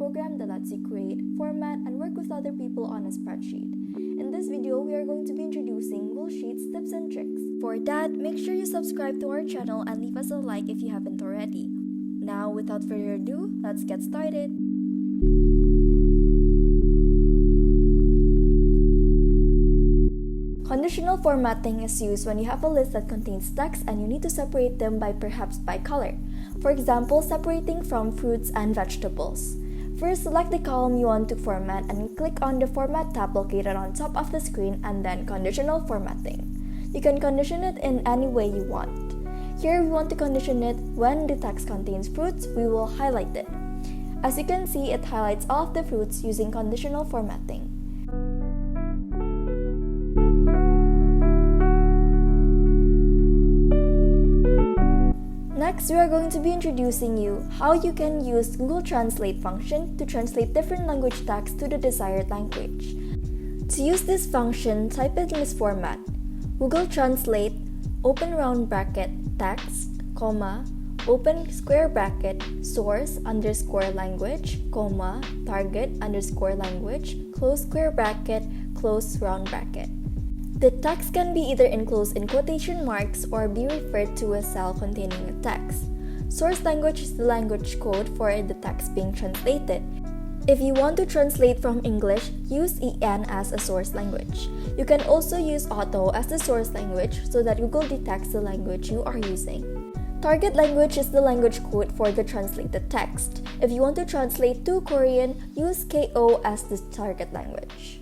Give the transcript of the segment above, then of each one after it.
program that lets you create, format, and work with other people on a spreadsheet. In this video, we are going to be introducing Google Sheets tips and tricks. For that, make sure you subscribe to our channel and leave us a like if you haven't already. Now, without further ado, let's get started. Conditional formatting is used when you have a list that contains text and you need to separate them perhaps by color. For example, separating from fruits and vegetables. First, select the column you want to format and click on the Format tab located on top of the screen and then Conditional Formatting. You can condition it in any way you want. Here, we want to condition it when the text contains fruits, we will highlight it. As you can see, it highlights all of the fruits using conditional formatting. Next, we are going to be introducing you how you can use Google Translate function to translate different language text to the desired language. To use this function, type in this format: Google Translate, open round bracket, text, comma, open square bracket, source underscore language, comma, target underscore language, close square bracket, close round bracket. The text can be either enclosed in quotation marks or be referred to a cell containing the text. Source language is the language code for the text being translated. If you want to translate from English, use EN as a source language. You can also use Auto as the source language so that Google detects the language you are using. Target language is the language code for the translated text. If you want to translate to Korean, use KO as the target language.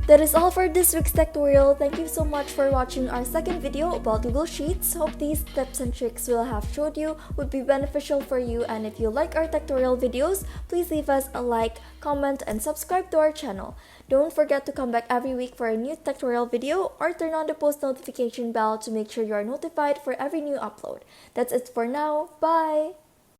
That is all for this week's Techtorial. Thank you so much for watching our second video about Google Sheets. Hope these tips and tricks we'll have showed you would be beneficial for you, and if you like our Techtorial videos, please leave us a like, comment, and subscribe to our channel. Don't forget to come back every week for a new Techtorial video or turn on the post notification bell to make sure you are notified for every new upload. That's it for now. Bye!